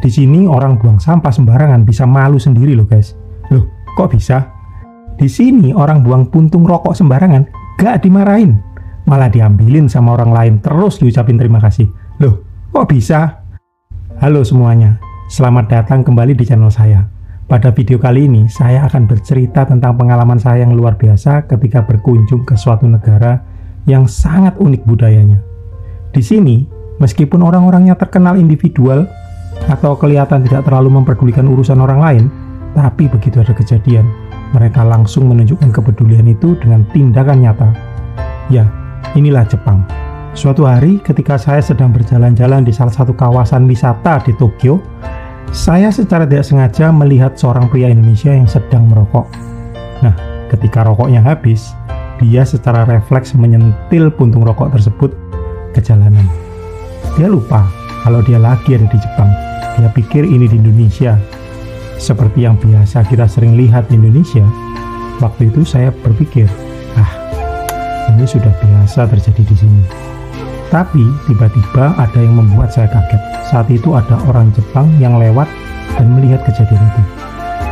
Di sini orang buang sampah sembarangan bisa malu sendiri loh guys. Loh, kok bisa? Di sini orang buang puntung rokok sembarangan gak dimarahin, malah diambilin sama orang lain terus diucapin terima kasih. Loh, kok bisa? Halo semuanya, selamat datang kembali di channel saya. Pada video kali ini saya akan bercerita tentang pengalaman saya yang luar biasa ketika berkunjung ke suatu negara yang sangat unik budayanya. Di sini, meskipun orang-orangnya terkenal individual atau kelihatan tidak terlalu memperdulikan urusan orang lain, tapi begitu ada kejadian, mereka langsung menunjukkan kepedulian itu dengan tindakan nyata. Ya, inilah Jepang. Suatu hari ketika saya sedang berjalan-jalan di salah satu kawasan wisata di Tokyo, saya secara tidak sengaja melihat seorang pria Indonesia yang sedang merokok. Nah, ketika rokoknya habis, dia secara refleks menyentil puntung rokok tersebut ke jalanan. Dia lupa kalau dia lagi ada di Jepang. Dia pikir ini di Indonesia. Seperti yang biasa kita sering lihat di Indonesia, waktu itu saya berpikir, ini sudah biasa terjadi di sini. Tapi tiba-tiba ada yang membuat saya kaget. Saat itu ada orang Jepang yang lewat dan melihat kejadian itu.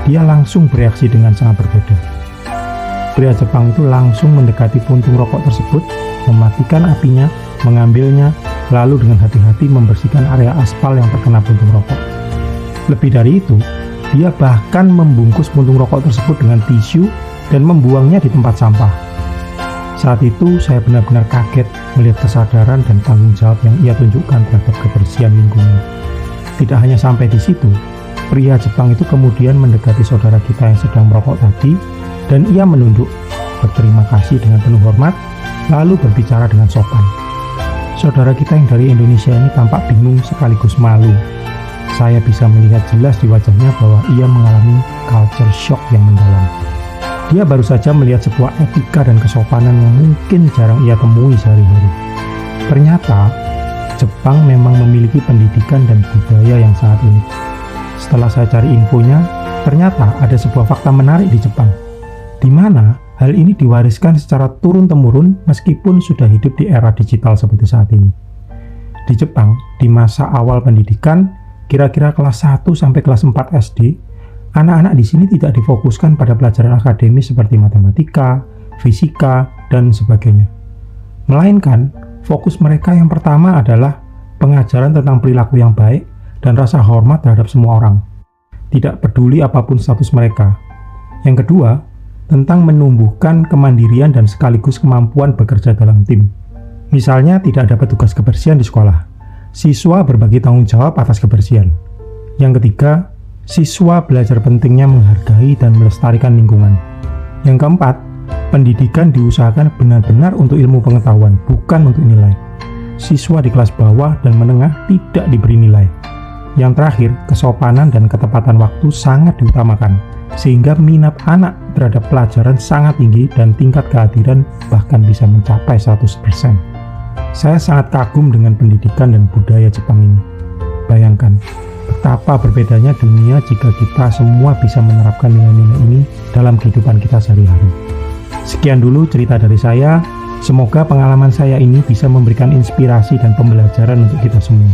Dia langsung bereaksi dengan sangat berbeda. Pria Jepang itu langsung mendekati puntung rokok tersebut, mematikan apinya, mengambilnya, lalu dengan hati-hati membersihkan area aspal yang terkena puntung rokok. Lebih dari itu, dia bahkan membungkus puntung rokok tersebut dengan tisu dan membuangnya di tempat sampah. Saat itu saya benar-benar kaget melihat kesadaran dan tanggung jawab yang ia tunjukkan terhadap kebersihan lingkungan. Tidak hanya sampai di situ, pria Jepang itu kemudian mendekati saudara kita yang sedang merokok tadi dan ia menunduk, berterima kasih dengan penuh hormat, lalu berbicara dengan sopan. Saudara kita yang dari Indonesia ini tampak bingung sekaligus malu. Saya bisa melihat jelas di wajahnya bahwa ia mengalami culture shock yang mendalam. Dia baru saja melihat sebuah etika dan kesopanan yang mungkin jarang ia temui sehari-hari. Ternyata, Jepang memang memiliki pendidikan dan budaya yang sangat unik. Setelah saya cari infonya, ternyata ada sebuah fakta menarik di Jepang, di mana hal ini diwariskan secara turun-temurun meskipun sudah hidup di era digital seperti saat ini. Di Jepang, di masa awal pendidikan, kira-kira kelas 1 sampai kelas 4 SD, anak-anak di sini tidak difokuskan pada pelajaran akademis seperti matematika, fisika, dan sebagainya. Melainkan, fokus mereka yang pertama adalah pengajaran tentang perilaku yang baik dan rasa hormat terhadap semua orang. Tidak peduli apapun status mereka. Yang kedua, tentang menumbuhkan kemandirian dan sekaligus kemampuan bekerja dalam tim. Misalnya tidak ada petugas kebersihan di sekolah, siswa berbagi tanggung jawab atas kebersihan. Yang ketiga, siswa belajar pentingnya menghargai dan melestarikan lingkungan. Yang keempat, pendidikan diusahakan benar-benar untuk ilmu pengetahuan, bukan untuk nilai. Siswa di kelas bawah dan menengah tidak diberi nilai. Yang terakhir, kesopanan dan ketepatan waktu sangat diutamakan, sehingga minat anak terhadap pelajaran sangat tinggi dan tingkat kehadiran bahkan bisa mencapai 100%. Saya sangat kagum dengan pendidikan dan budaya Jepang ini. Bayangkan, betapa berbedanya dunia jika kita semua bisa menerapkan nilai-nilai ini dalam kehidupan kita sehari-hari. Sekian dulu cerita dari saya. Semoga pengalaman saya ini bisa memberikan inspirasi dan pembelajaran untuk kita semua.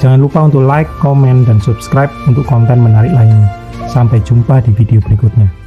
Jangan lupa untuk like, komen, dan subscribe untuk konten menarik lainnya. Sampai jumpa di video berikutnya.